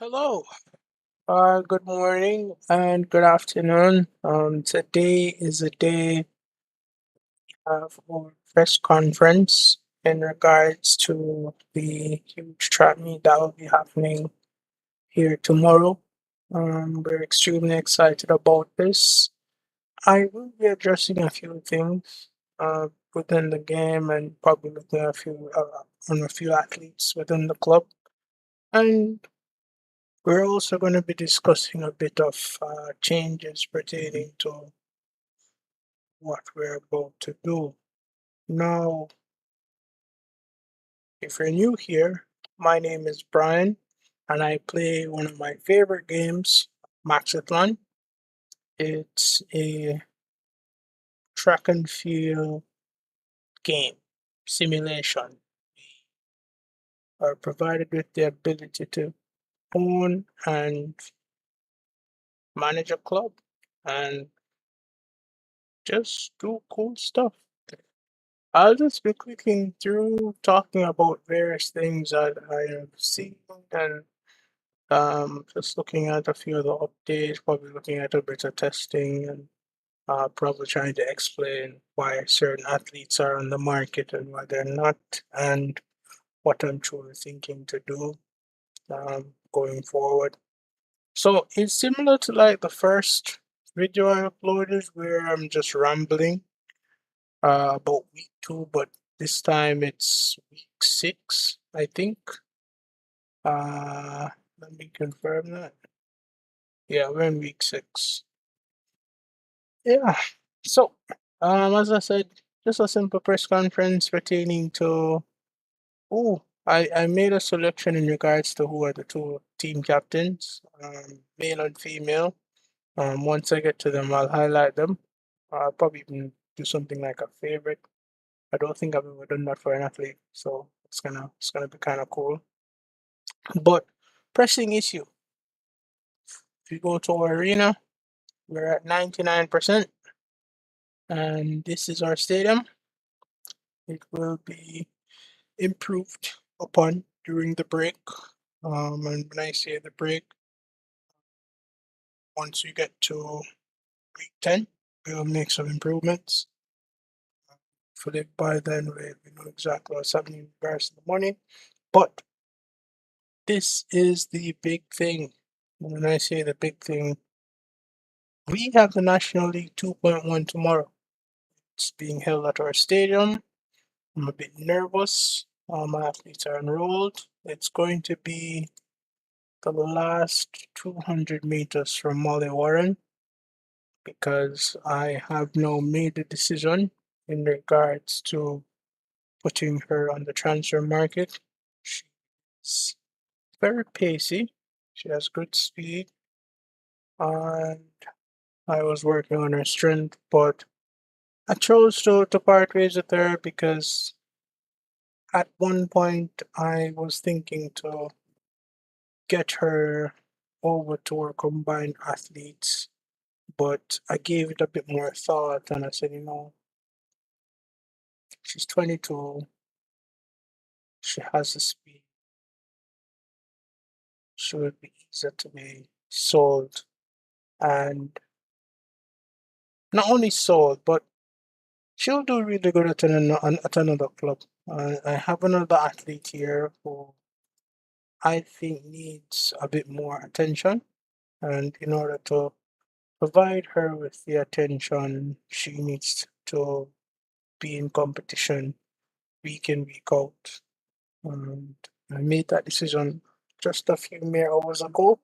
Hello. Good morning and good afternoon. Today is a day of our press conference in regards to the huge track meet that will be happening here tomorrow. We're extremely excited about this. I will be addressing a few things within the game and probably looking at on a few athletes within the club. And we're also going to be discussing a bit of changes pertaining to what we're about to do. Now, if you're new here, my name is Brian, and I play one of my favorite games, Maxithlon. It's a track and field game simulation. Are provided with the ability to own and manage a club and just do cool stuff. I'll just be clicking through, talking about various things that I have seen and just looking at a few of the updates, probably looking at a bit of testing and probably trying to explain why certain athletes are on the market and why they're not, and what I'm truly thinking to do going forward. So it's similar to like the first video I uploaded where I'm just rambling about week 2, but this time it's week 6, I think. Uh, Let me confirm that. Yeah, we're in week 6. Yeah. So, as I said, just a simple press conference pertaining to. Oh, I made a selection in regards to who are the two team captains, male and female. Once I get to them, I'll highlight them. I'll probably even do something like a favorite. I don't think I've ever done that for an athlete, so it's gonna be kind of cool. But pressing issue. If you go to our arena, we're at 99%, and this is our stadium. It will be improved upon during the break. And when I say the break, once we get to week 10, we'll make some improvements. Hopefully by then we know exactly what's happening in regards to the money. But this is the big thing. When I say the big thing, we have the National League 2.1 tomorrow. It's being held at our stadium. I'm a bit nervous. My athletes are enrolled. It's going to be the last 200 meters from Molly Warren because I have now made a decision in regards to putting her on the transfer market. She's very pacey. She has good speed, and I was working on her strength, but I chose to part ways with her because at one point I was thinking to get her over to our combined athletes, but I gave it a bit more thought and I said, she's 22, she has the speed, she would be easier to be sold, and not only sold, but she'll do really good at another club. I have another athlete here who I think needs a bit more attention, and in order to provide her with the attention she needs to be in competition week in, week out. And I made that decision just a few mere hours ago.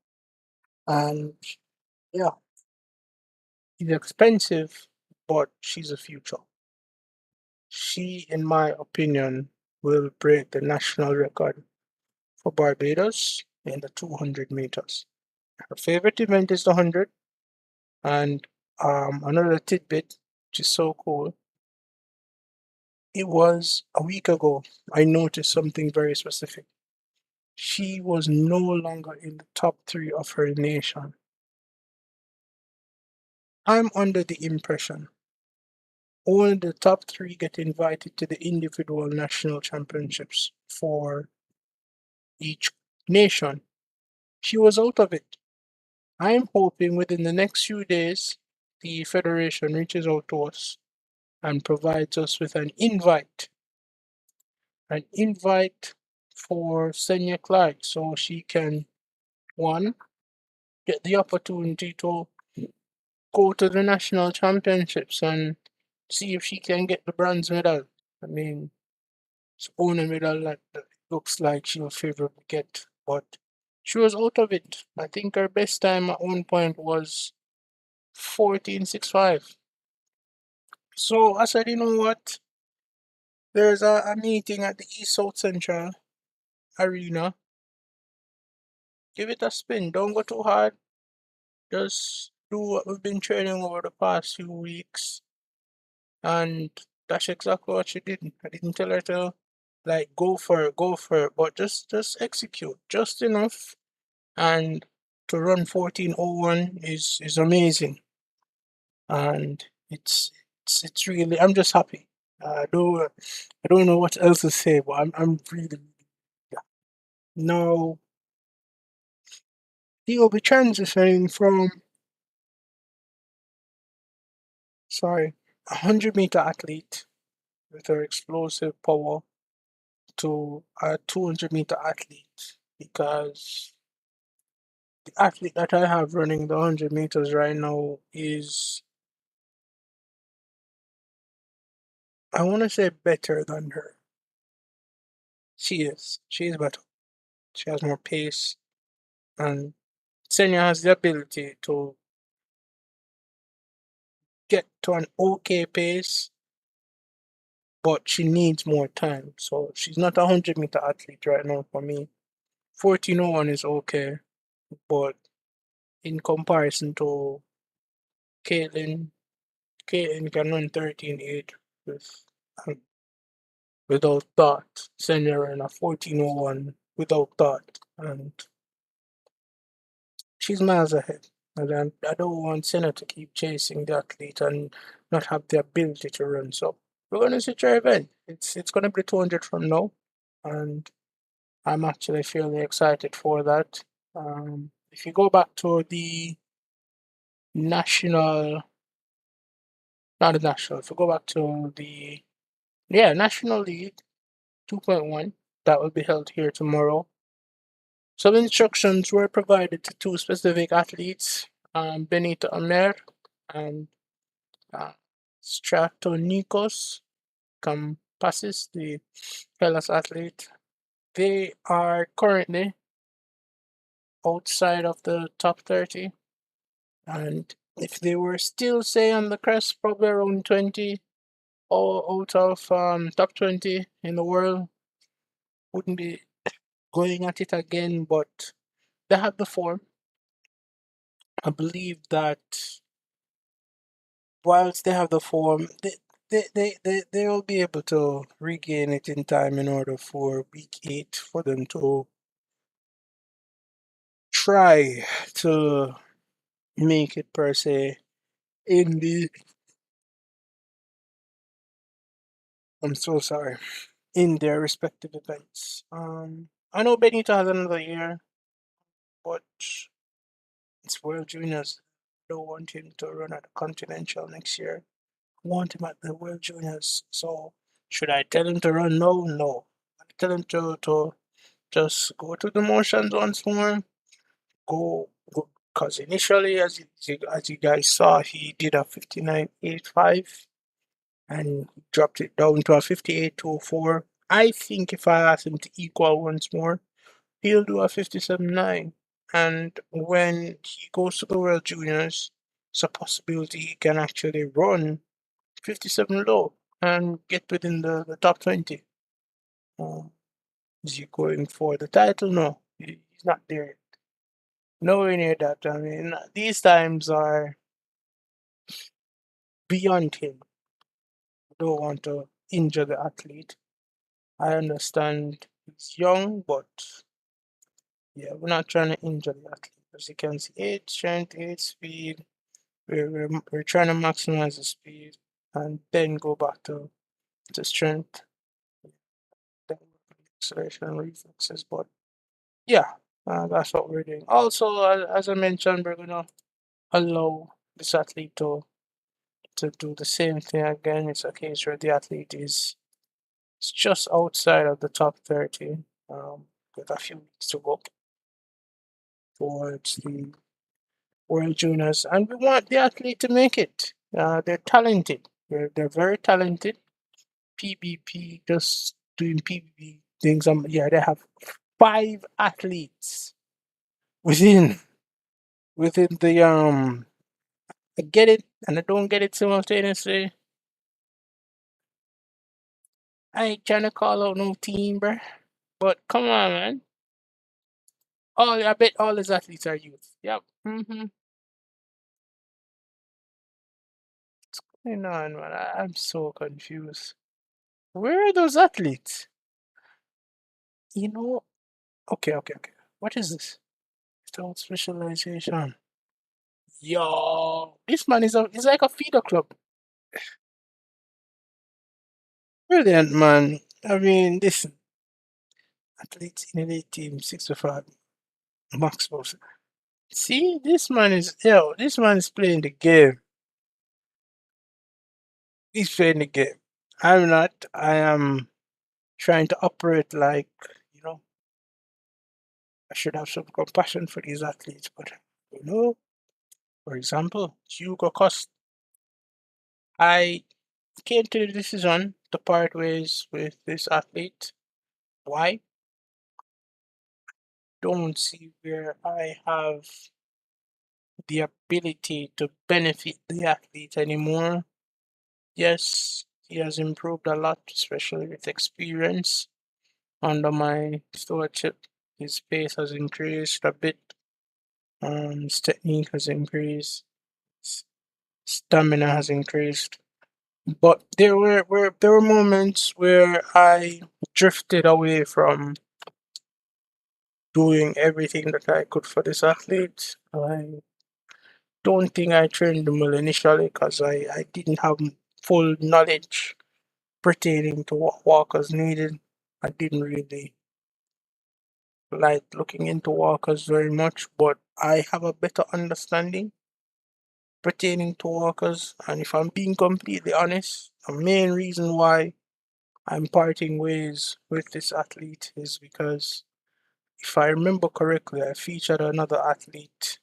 And yeah, she's expensive, but she's a future. She, in my opinion, will break the national record for Barbados in the 200 meters. Her favorite event is the 100. And another tidbit, which is so cool, it was a week ago, I noticed something very specific. She was no longer in the top 3 of her nation. I'm under the impression only the top 3 get invited to the individual national championships for each nation. she was out of it. I'm hoping within the next few days, the Federation reaches out to us and provides us with an invite for Senya Clyde so she can, one, get the opportunity to go to the national championships and see if she can get the bronze medal. I mean, it's only medal that looks like she'll favorably get, but she was out of it. I think her best time at one point was 14.65. So I said, you know what? There's a meeting at the East South Central Arena. Give it a spin. Don't go too hard. Just do what we've been training over the past few weeks. And that's exactly what she did. I didn't tell her to like go for it, but just execute just enough. And to run 14:01 is amazing. And it's really, I'm just happy. I don't know what else to say, but I'm really, yeah. Now he will be transitioning from, sorry, a 100-meter athlete with her explosive power to a 200-meter athlete, because the athlete that I have running the 100 meters right now is, I want to say, better than her. She is. She is better. She has more pace, and Senya has the ability to get to an okay pace, but she needs more time. So she's not a 100-meter athlete right now for me. 14:01 is okay, but in comparison to Caitlin, Caitlin can run 13:8 with, um, without thought. Senya ran a 14:01 without thought, and she's miles ahead. And I don't want Senna to keep chasing the athlete and not have the ability to run. So we're going to switch our event. It's going to be 200 from now, and I'm actually fairly excited for that. If you go back to the national, not the national, if you go back to the, yeah, National League 2.1, that will be held here tomorrow. Some instructions were provided to two specific athletes, Benito Amer and uh, Stratonikos Kampasis, the Hellas athlete. They are currently outside of the top 30, and if they were still, say, on the crest, probably around 20 or out of top 20 in the world, wouldn't be going at it again, but they have the form. I believe that whilst they have the form, they will be able to regain it in time in order for week 8 for them to try to make it per se in the, I'm so sorry, in their respective events. I know Benito has another year, but it's World Juniors. I don't want him to run at the Continental next year. I want him at the World Juniors. So should I tell him to run? No, no. I tell him to just go through the motions once more. Go, go, because initially, as you guys saw, he did a 59.85 and dropped it down to a 58.24. I think if I ask him to equal once more, he'll do a 57.9. And when he goes to the World Juniors, it's a possibility he can actually run 57 low and get within the top 20. Um, is he going for the title? No, he's not there yet. Nowhere near that. I mean, these times are beyond him. I don't want to injure the athlete. I understand he's young, but yeah, we're not trying to injure the athlete. As you can see, 8 strength, 8 speed. We're trying to maximize the speed and then go back to strength, then acceleration and reflexes. But yeah, That's what we're doing. Also, as I mentioned, we're gonna allow this athlete to do the same thing again. It's a case where the athlete is just outside of the top 30, with a few weeks to go towards the World Juniors, and we want the athlete to make it. They're talented. They're very talented. PBP, just doing PBP things. Yeah, they have 5 athletes within the. I get it, and I don't get it simultaneously. I ain't trying to call out no team, bruh. But come on, man. I bet all his athletes are youth. Yep. Hang on, man. I'm so confused. Where are those athletes? You know, okay. What is this? Without specialization. Yo, this man is like a feeder club. Brilliant, man. I mean, listen, athletes in elite team 65 max boss. See, this man is playing the game. He's playing the game. I'm not. I am trying to operate like, you know, I should have some compassion for these athletes, but for example, Hugo Cost. I came to the decision to part ways with this athlete. Why? Don't see where I have the ability to benefit the athlete anymore. Yes, he has improved a lot, especially with experience under my stewardship. His pace has increased a bit. His technique has increased. His stamina has increased. But there were moments where I drifted away from doing everything that I could for this athlete. I don't think I trained him well initially because I didn't have full knowledge pertaining to what walkers needed. I didn't really like looking into walkers very much, but I have a better understanding pertaining to walkers. And if I'm being completely honest, the main reason why I'm parting ways with this athlete is because if I remember correctly, I featured another athlete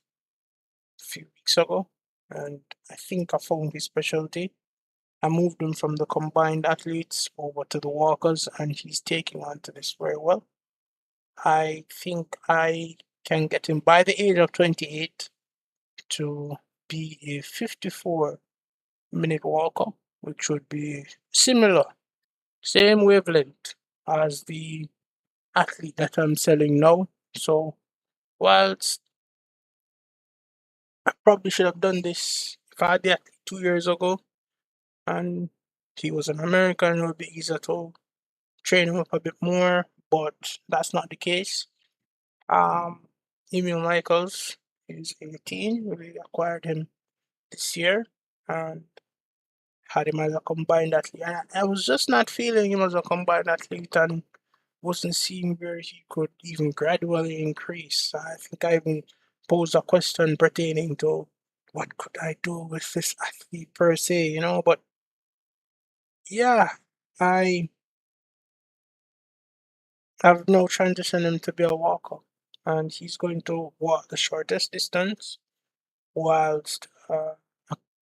a few weeks ago, and I think I found his specialty. I moved him from the combined athletes over to the walkers, and he's taking on to this very well. I think I can get him by the age of 28 to be a 54-minute walker, which would be similar, same wavelength as the athlete that I'm selling now. So, whilst I probably should have done this if I had the athlete 2 years ago and he was an American, it would be easier to train him up a bit more, but that's not the case. Um, Emil Michaels is 18. We acquired him this year and had him as a combined athlete. And I was just not feeling him as a combined athlete and wasn't seeing where he could even gradually increase. I think I even posed a question pertaining to what could I do with this athlete per se, but yeah, I have now transitioned him to be a walker. And he's going to walk the shortest distance whilst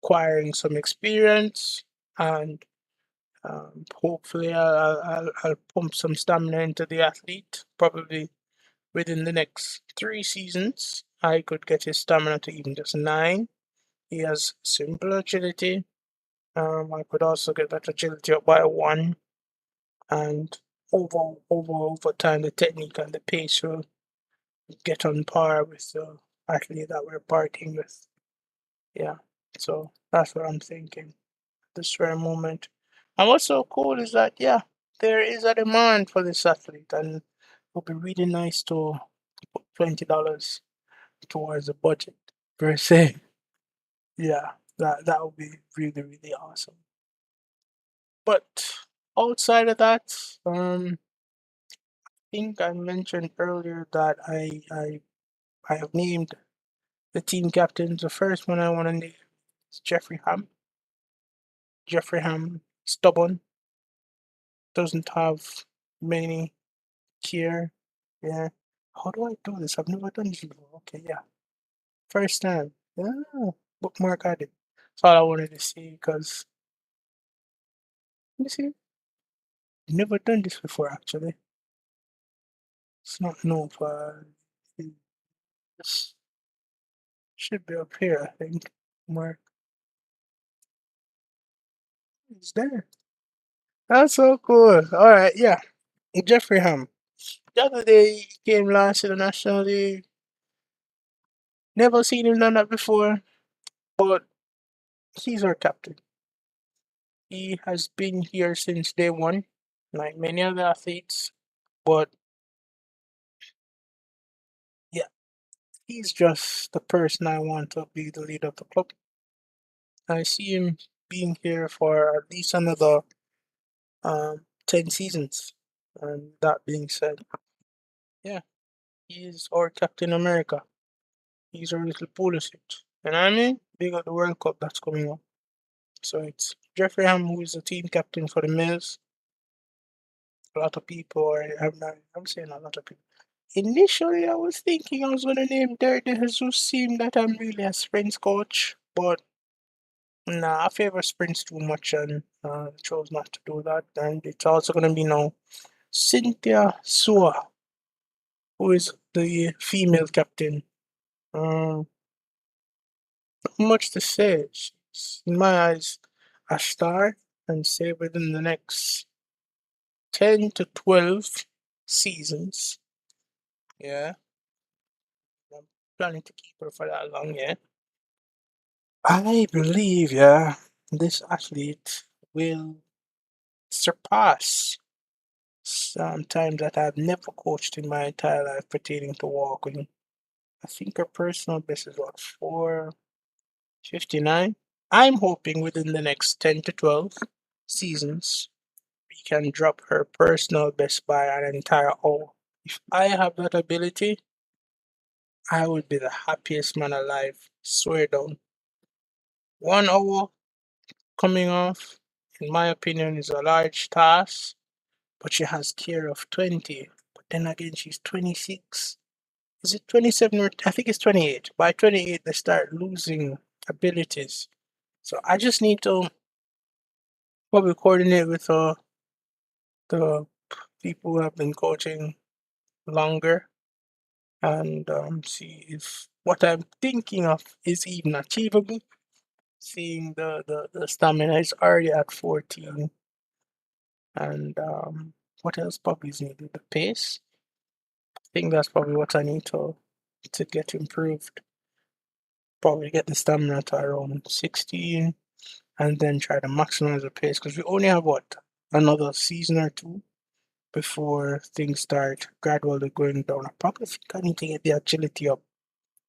acquiring some experience and hopefully I'll pump some stamina into the athlete. Probably within the next 3 seasons, I could get his stamina to even just 9. He has simple agility. I could also get that agility up by 1, and over time, the technique and the pace will get on par with the athlete that we're parting with. Yeah, so that's what I'm thinking at this very moment. And what's so cool is that, yeah, there is a demand for this athlete, and it would be really nice to put $20 towards the budget per se. Yeah, that would be really, really awesome. But outside of that, think I mentioned earlier that I have named the team captains. The first one I want to name is Jeffrey Ham. Jeffrey Ham, stubborn, doesn't have many care. Yeah. How do I do this? I've never done this before. Okay, yeah. First time. Yeah. Bookmark added. That's all I wanted to see because, you see, never done this before actually. It's not no this should be up here, I think. Mark is there. That's so cool. All right, yeah. Jeffrey Ham. The other day he came last in the National League. Never seen him done that before, but he's our captain. He has been here since day one, like many other athletes. But yeah, he's just the person I want to be the leader of the club. I see him being here for at least another 10 seasons. And that being said, yeah, he is our Captain America. He's our little Pulisic. And I mean, they got the World Cup that's coming up. So it's Jeffrey Ham who is the team captain for the Mills. A lot of people, or I'm saying a lot of people. Initially, I was thinking I was going to name Derek De Jesus, seeing that I'm really a sprints coach, but nah, I favor sprints too much and chose not to do that. And it's also going to be now Cynthia Sua, who is the female captain. Um, Not much to say. She's, in my eyes, a star, and say within the next 10 to 12 seasons. Yeah, I'm planning to keep her for that long, yeah. I believe, yeah, this athlete will surpass some time that I've never coached in my entire life pertaining to walking. I think her personal best is what, 4:59? I'm hoping within the next 10 to 12 seasons, we can drop her personal best by an entire hour. If I have that ability, I would be the happiest man alive. Swear down. 1 hour coming off, in my opinion, is a large task, but she has care of 20. But then again, she's 26. Is it 27 or I think it's 28. By 28, they start losing abilities. So I just need to probably coordinate with the people who have been coaching longer and see if what I'm thinking of is even achievable. Seeing the stamina is already at 14, and what else probably is needed? The pace. I think that's probably what I need to get improved. Probably get the stamina to around 16, and then try to maximize the pace because we only have what, another season or two before things start gradually going down. I probably think I need to get the agility up.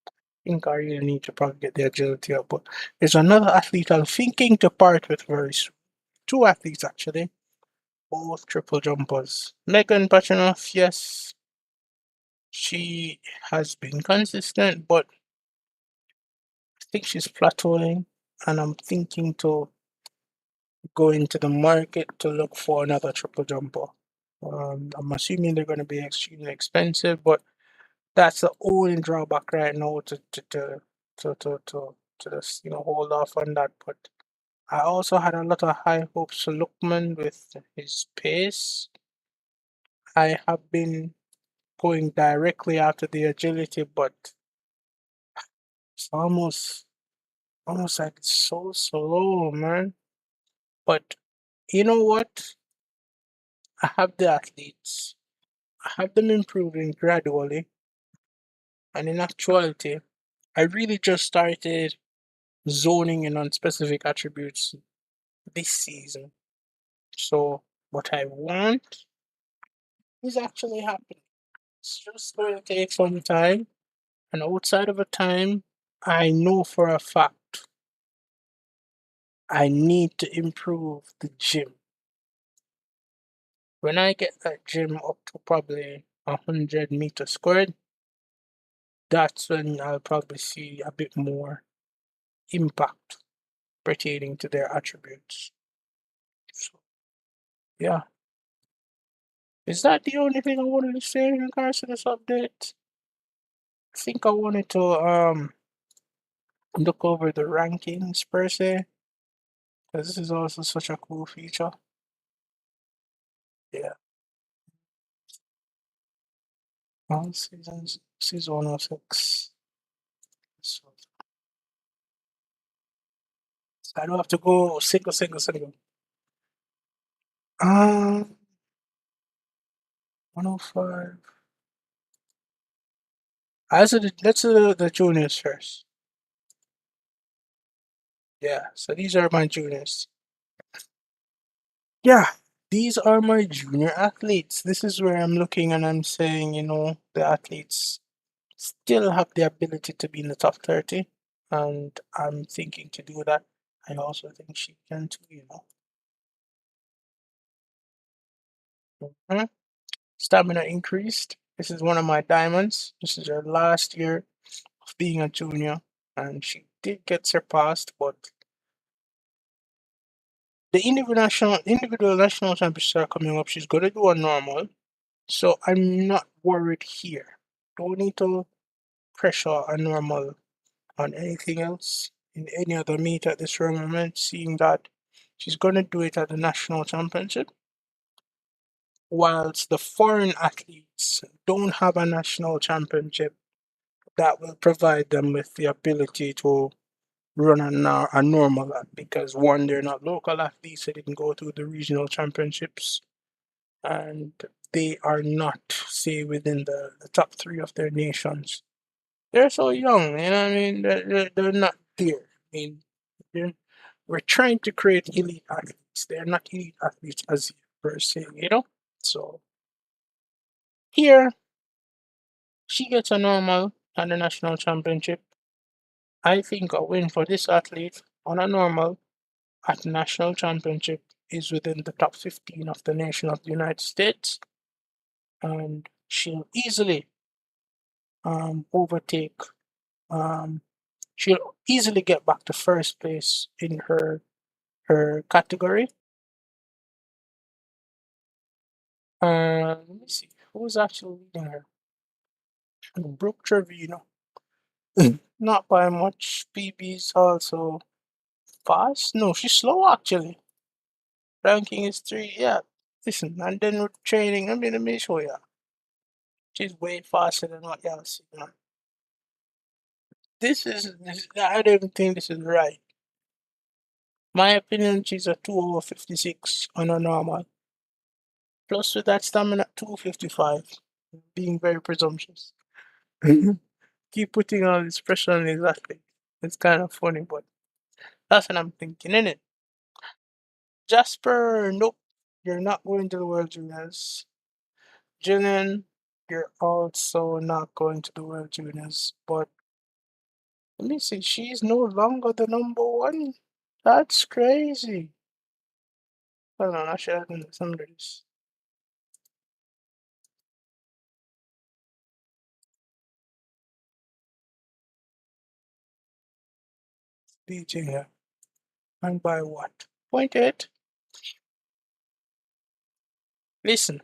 I think I really need to probably get the agility up. But there's another athlete I'm thinking to part with very soon. Two athletes actually, both triple jumpers. Megan Pachinoff, yes, she has been consistent, but I think she's plateauing, and I'm thinking to go into the market to look for another triple jumper. I'm assuming they're going to be extremely expensive, but that's the only drawback right now to just hold off on that. But I also had a lot of high hopes for Lookman with his pace. I have been going directly after the agility, but it's almost like it's so slow, man. But you know what? I have the athletes. I have them improving gradually, and in actuality, I really just started zoning in on specific attributes this season. So what I want is actually happening. It's just going to take some time, and outside of a time, I know for a fact I need to improve the gym. When I get that gym up to probably 100 meter squared, that's when I'll probably see a bit more impact pertaining to their attributes. So, yeah. Is that the only thing I wanted to say in regards to this update? I think I wanted to look over the rankings per se, because this is also such a cool feature. Yeah. All seasons, season 106. So I don't have to go single. 105. Let's do the juniors first. Yeah, so these are my juniors. Yeah, these are my junior athletes. This is where I'm looking and I'm saying, the athletes still have the ability to be in the top 30, and I'm thinking to do that. I also think she can too. Mhm. Stamina increased. This is one of my diamonds. This is her last year of being a junior, and she did get surpassed, but the individual national championships are coming up. She's gonna do a normal, so I'm not worried here. Don't need to pressure a normal on anything else in any other meet at this moment, seeing that she's gonna do it at the national championship. Whilst the foreign athletes don't have a national championship that will provide them with the ability to run a normal lap, because one, they're not local athletes, they didn't go to the regional championships, and they are not, say, within the top three of their nations. They're so young, what I mean? They're not there. I mean, they're, we're trying to create elite athletes. They're not elite athletes as per se. So here, she gets a normal at the national championship. I think a win for this athlete on a normal at national championship is within the top 15 of the nation of the United States, and she'll easily overtake. Um, she'll easily get back to first place in her category. Let me see who's actually leading her. Brooke Trevino, not by much. PB's also fast. No, she's slow actually. Ranking is 3. Yeah, listen, and then with training, let me show you. She's way faster than what y'all see. I don't even think this is right. My opinion, she's a 2:56 on a normal. Plus with that stamina, 2:55. Being very presumptuous. Keep putting all this pressure on his athlete. It's kind of funny, but that's what I'm thinking, innit? Jasper, nope. You're not going to the World Juniors. Jillian, you're also not going to the World Juniors. But let me see, she's no longer the number one. That's crazy. Hold on, I should have done some of this. Beating her. And by what? Point 8. Listen,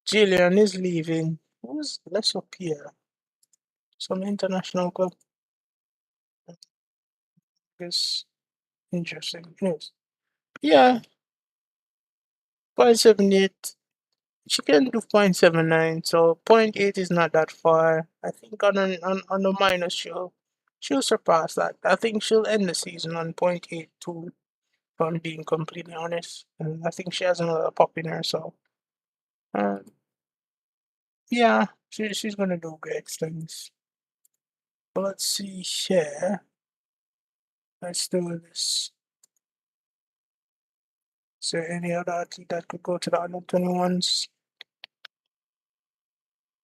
Jillian is leaving. Who's less up here? Some international club. Guess interesting news. Yeah, 0.78. She can do 0.79, so point 0.8 is not that far. I think on the minus she'll surpass that. I think she'll end the season on 0.82, if I'm being completely honest. And I think she has another pop in her, so uh, yeah, she's gonna do great things. But let's see here. Let's do this. Is there any other athlete that could go to the under 21s?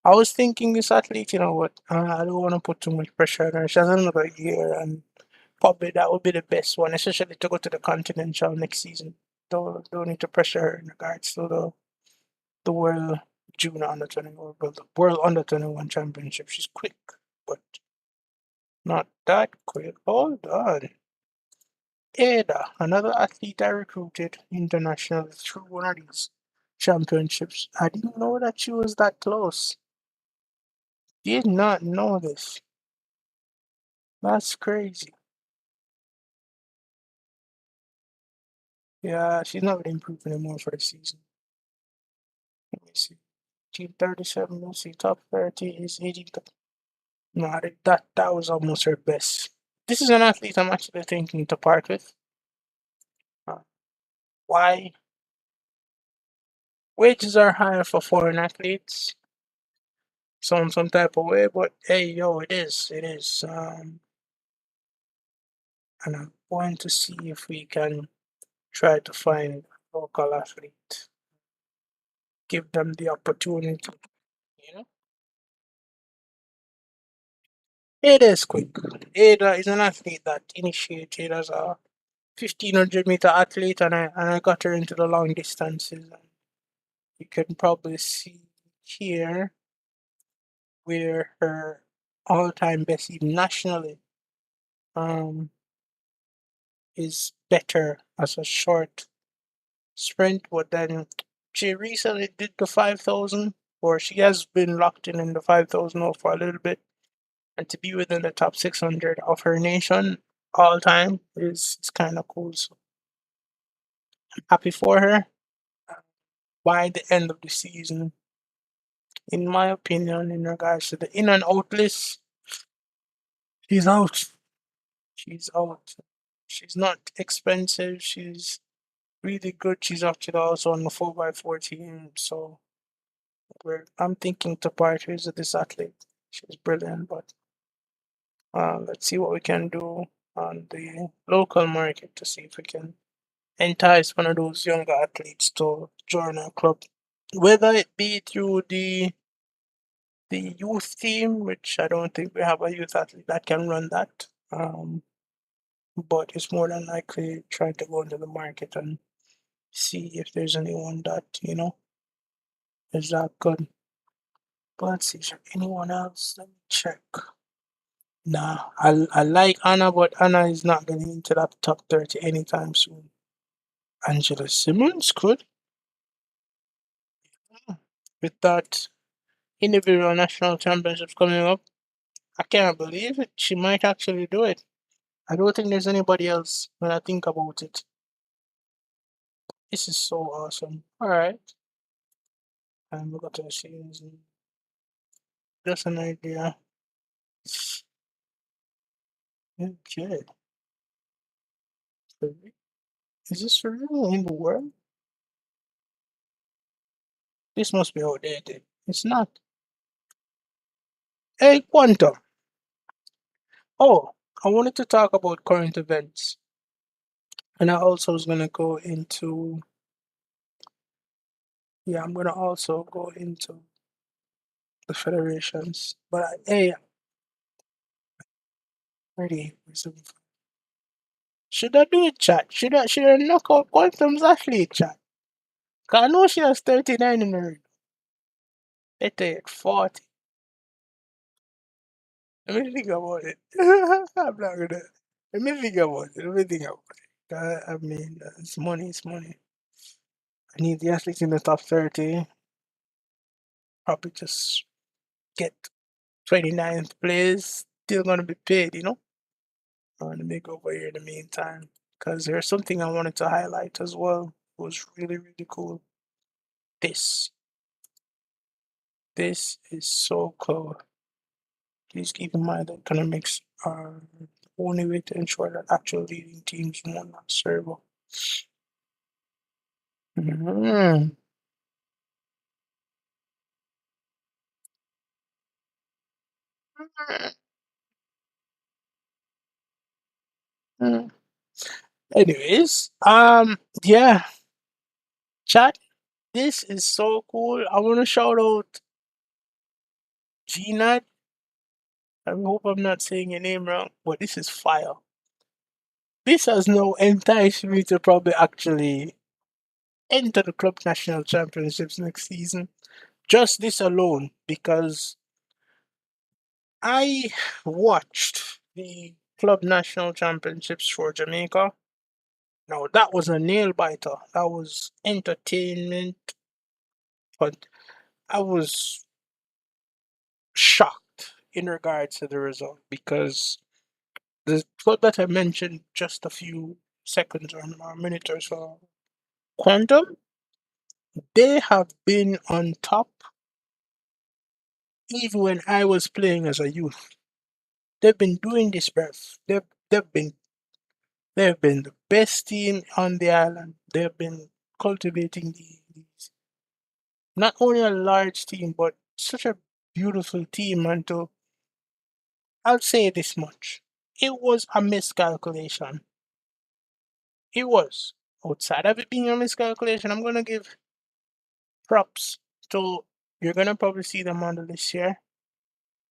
I was thinking this athlete, you know what? I don't want to put too much pressure on her. She has another year, and probably that would be the best one, especially to go to the Continental next season. Don't need to pressure her in regards to the world junior under 21, but the world under 21 championship. She's quick, but not that quick. Hold on. Ada, another athlete I recruited internationally through one of these championships. I didn't know that she was that close. Did not know this. That's crazy. Yeah, she's not going to improve anymore for the season. Let me see. Team 37, let's see. Top 30 is 80. No, that was almost her best. This is an athlete I'm actually thinking to part with. Uh, why? Wages are higher for foreign athletes, so in some type of way, but hey, yo, it is. It is. And I'm going to see if we can try to find a local athlete, give them the opportunity. You know, it is quick. Ada is an athlete that initiated as a 1500-meter athlete, and I got her into the long distances. And you can probably see here where her all-time best, even nationally, um, is better as a short sprint. But then she recently did the 5,000, or she has been locked in the 5,000 now for a little bit, and to be within the top 600 of her nation all time is kind of cool. So I'm happy for her. By the end of the season, in my opinion, in regards to the in and out list, she's out. She's out. She's not expensive. She's really good. She's actually also on the 4x4 team. So I'm thinking to part ways with this athlete. She's brilliant, but let's see what we can do on the local market to see if we can entice one of those younger athletes to join our club. Whether it be through the youth team, which I don't think we have a youth athlete that can run that. But it's more than likely trying to go into the market and see if there's anyone that, is that good. But let's see, is there anyone else? Let me check. Nah, I like Anna, but Anna is not getting into that top 30 anytime soon. Angela Simmons could. With that individual national championships coming up, I can't believe it. She might actually do it. I don't think there's anybody else when I think about it. This is so awesome. All right. And we got to see. Just an idea. Okay. Is this for real in the world? This must be outdated. It's not. Hey, Quantum. Oh, I wanted to talk about current events. And I also was going to go into, yeah, I'm going to also go into the federations. But hey, ready. Should I do it, chat? Should I knock out Quantum's athlete, chat? Because I know she has 39 in her. They take 40. Let me think about it. I'm not gonna. Let me think about it. Let me think about it. I mean, it's money. It's money. I need the athletes in the top 30. Probably just get 29th place. Still gonna be paid. Let me go over here in the meantime. Because there's something I wanted to highlight as well. It was really, really cool. This. This is so cool. Please keep in mind that economics are the only way to ensure that actual leading teams will not serve. Mhm. Mm. Anyways, yeah, chat. This is so cool. I want to shout out Gnat. I hope I'm not saying your name wrong, but this is fire. This has now enticed me to probably actually enter the club national championships next season. Just this alone, because I watched the Club National Championships for Jamaica. Now, that was a nail biter. That was entertainment, but I was shocked in regards to the result because the club that I mentioned just a few seconds or a minute or so, Quantum, they have been on top even when I was playing as a youth. They've been doing this, bruv. They've been they've been the best team on the island. They've been cultivating these not only a large team but such a beautiful team. And to I'll say this much: it was a miscalculation. It was. Outside of it being a miscalculation, I'm gonna give props to. You're gonna probably see them on the list here.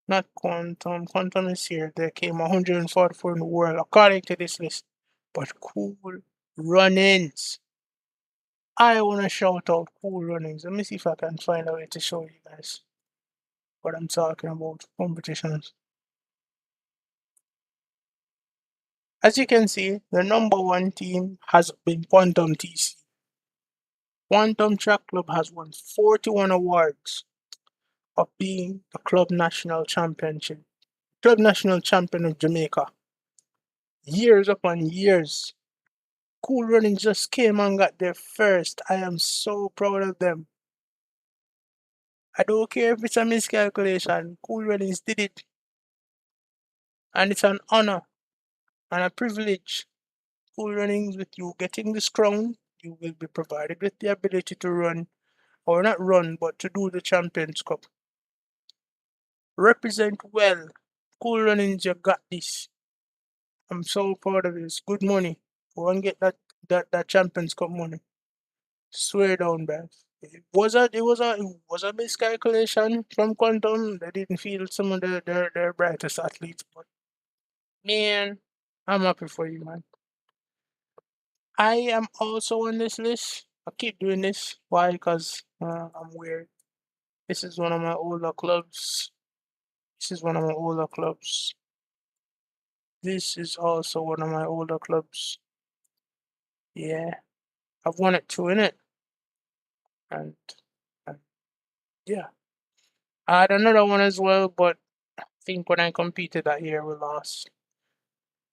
Not Quantum. Quantum is here. They came 144 in the world according to this list. But Cool Runnings. I want to shout out Cool Runnings. Let me see if I can find a way to show you guys what I'm talking about. Competitions. As you can see, the number one team has been Quantum TC. Quantum Track Club has won 41 awards of being the Club National Champion of Jamaica. Years upon years. Cool Running just came and got there first. I am so proud of them. I don't care if it's a miscalculation. Cool Runnings did it. And it's an honor and a privilege. Cool Runnings, with you getting this crown, you will be provided with the ability to run, or not run, but to do the Champions Cup. Represent well. Cool Runnings, you got this. I'm so proud of it. It's good money. Go and get that Champions Cup money. Swear down, bruv. It was a miscalculation from Quantum. They didn't feel some of their brightest athletes, but man, I'm happy for you, man. I am also on this list. I keep doing this. Why? Because I'm weird. This is one of my older clubs. This is one of my older clubs. This is also one of my older clubs. Yeah, I've won it too, innit? And, and yeah, I had another one as well, but I think when I competed that year, we lost.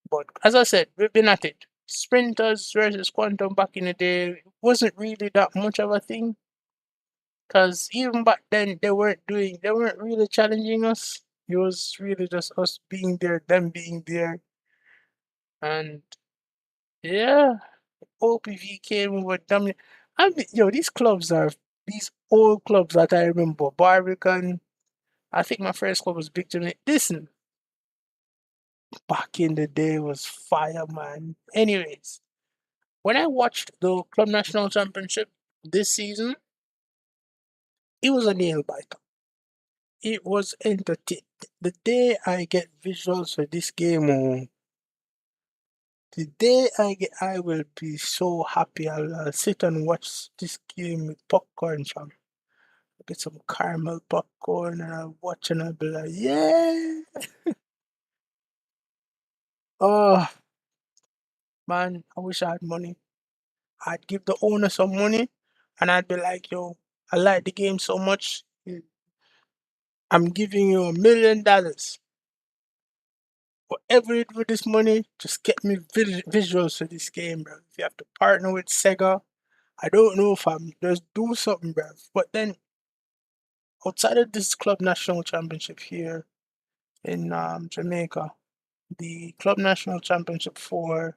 But as I said, we've been at it. Sprinters versus Quantum back in the day wasn't really that much of a thing. Cause even back then they weren't really challenging us. It was really just us being there, them being there. And yeah, OPV came with dominant. I mean, these old clubs that I remember. Barbican. I think my first club was Big Jamaica. Listen, back in the day was fire, man. Anyways, when I watched the Club National Championship this season, it was a nail biter. It was entertaining. The day I get visuals for this game, oh, the day I will be so happy. I'll sit and watch this game with popcorn, fam. Get some caramel popcorn and I'll watch and I'll be like, yeah. Oh, man, I wish I had money. I'd give the owner some money and I'd be like, yo, I like the game so much. I'm giving you $1 million. Whatever you do with this money, just get me visuals for this game, bro. If you have to partner with Sega, I don't know if I'm just do something, bro. But then outside of this club national championship here in Jamaica, the club national championship for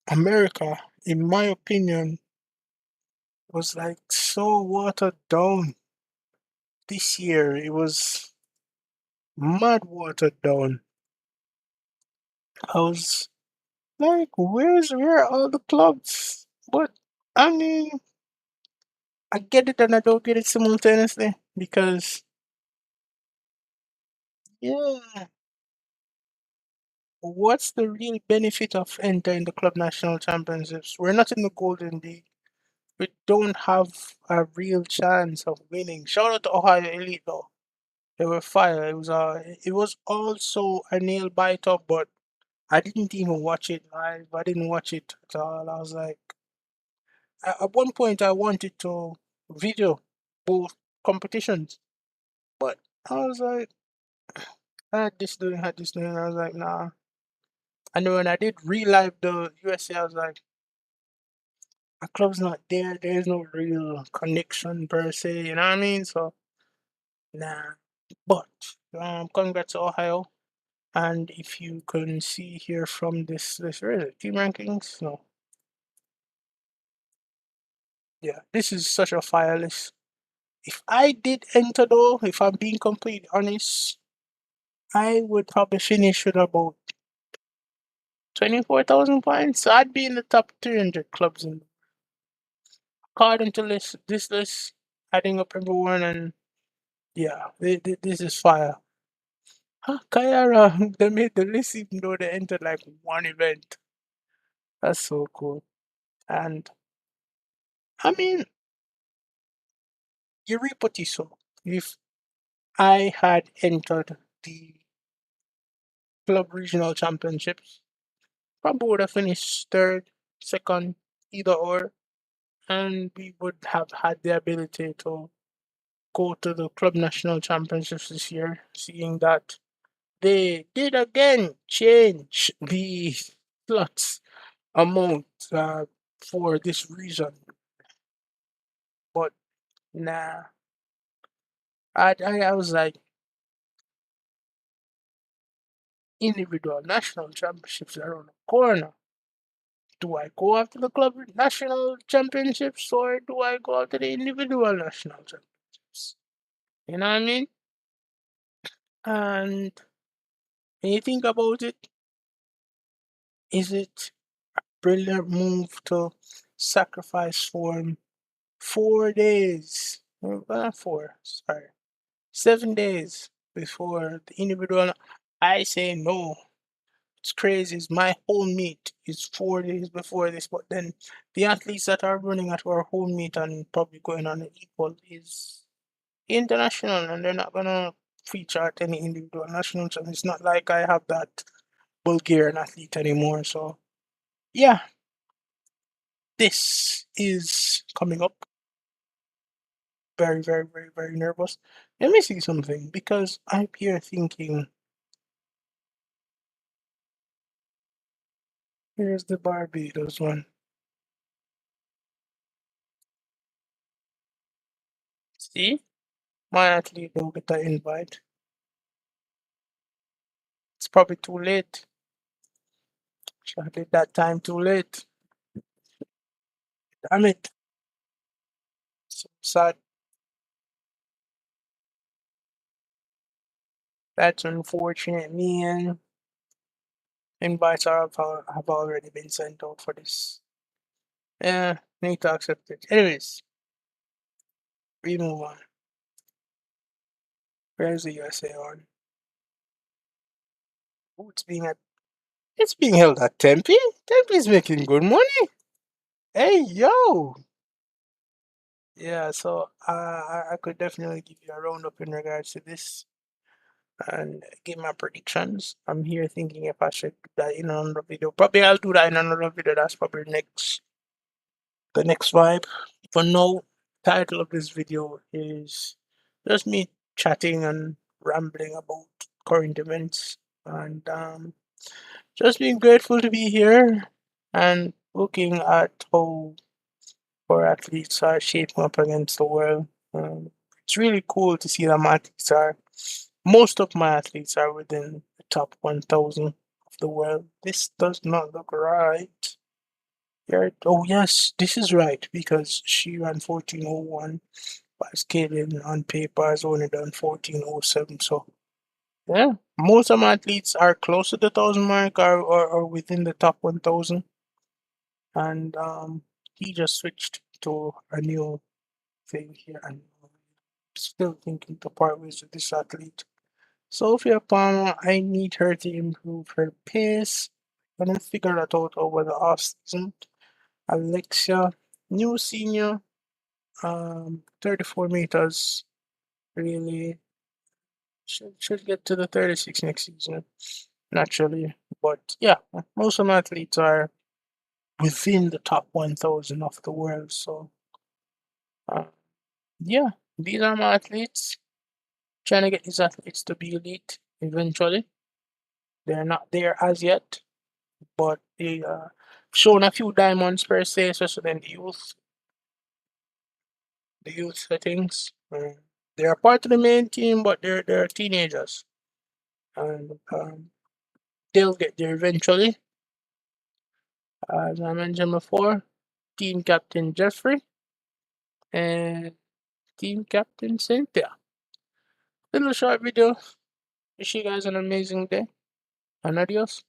America, in my opinion, was like so watered down. This year, it was mad watered down. I was like, where are all the clubs? But I mean, I get it and I don't get it simultaneously because yeah, what's the real benefit of entering the club national championships? We're not in the Golden League. we don't have a real chance of winning. Shout out to Ohio Elite though. They were fire. It was also a nail biter, but I didn't even watch it live. I didn't watch it at all. I was like, at one point I wanted to video both competitions, but I was like, I had this doing. I was like, nah. And then when I did relive the USA, I was like, a club's not there. There's no real connection per se. You know what I mean? So nah. But congrats to Ohio. And if you can see here from this where is it? Team rankings? No. Yeah, this is such a fire list. If I did enter though, if I'm being completely honest, I would probably finish with about 24,000 points. So I'd be in the top 300 clubs in according to this list, adding up everyone and yeah, this is fire. Huh, Kayara, they made the list even though they entered like one event. That's so cool. And I mean, you reap what you sow. If I had entered the club regional championships, probably would have finished third, second, either or, and we would have had the ability to go to the club national championships this year, seeing that they did again change the slots amount for this reason. But nah, I was like, individual national championships are around the corner. Do I go after the club national championships or do I go after the individual national championships? You know what I mean? And when you think about it, is it brilliant move to sacrifice for 4 days? Not four, sorry, 7 days before the individual. I say no. It's crazy. It's my home meet is 4 days before this, but then the athletes that are running at our home meet and probably going on the equal is international, and they're not gonna feature at any individual national. So it's not like I have that Bulgarian athlete anymore. So yeah, this is coming up. Very, very, very, very nervous. Let me see something because I'm here thinking. Here's the Barbados one. See, my athlete don't get an invite. It's probably too late. I did that time too late. Damn it. So sad. That's unfortunate, man. Invites have already been sent out for this. Yeah, need to accept it. Anyways, we move on. Where's the USA on? Oh, it's being held at Tempe. Tempe's making good money. Hey yo. Yeah, so I could definitely give you a roundup in regards to this and give my predictions. I'm here thinking if I should do that in another video. Probably I'll do that in another video. That's probably the next vibe. For now, title of this video is just me chatting and rambling about current events and just being grateful to be here and looking at how our athletes are shaping up against the world. It's really cool to see that most of my athletes are within the top 1,000 of the world. This does not look right. Oh, yes, this is right because she ran 14:01, but skating on paper has only done 14:07. So, yeah, most of my athletes are close to the 1,000 mark or within the top 1,000. And he just switched to a new thing here and still thinking to part ways with this athlete. Sophia Palmer, I need her to improve her pace. I'm gonna figure that out over the off season. Alexia, new senior, 34 meters, really should get to the 36 next season, naturally. But yeah, most of my athletes are within the top 1,000 of the world. So uh, yeah, these are my athletes. Trying to get these athletes to be elite eventually. They're not there as yet, but they shown a few diamonds per se, especially in the youth settings. They're part of the main team, but they're teenagers, and they'll get there eventually. As I mentioned before, team captain Jeffrey and team captain Cynthia. Little short video. Wish you guys an amazing day, and adios.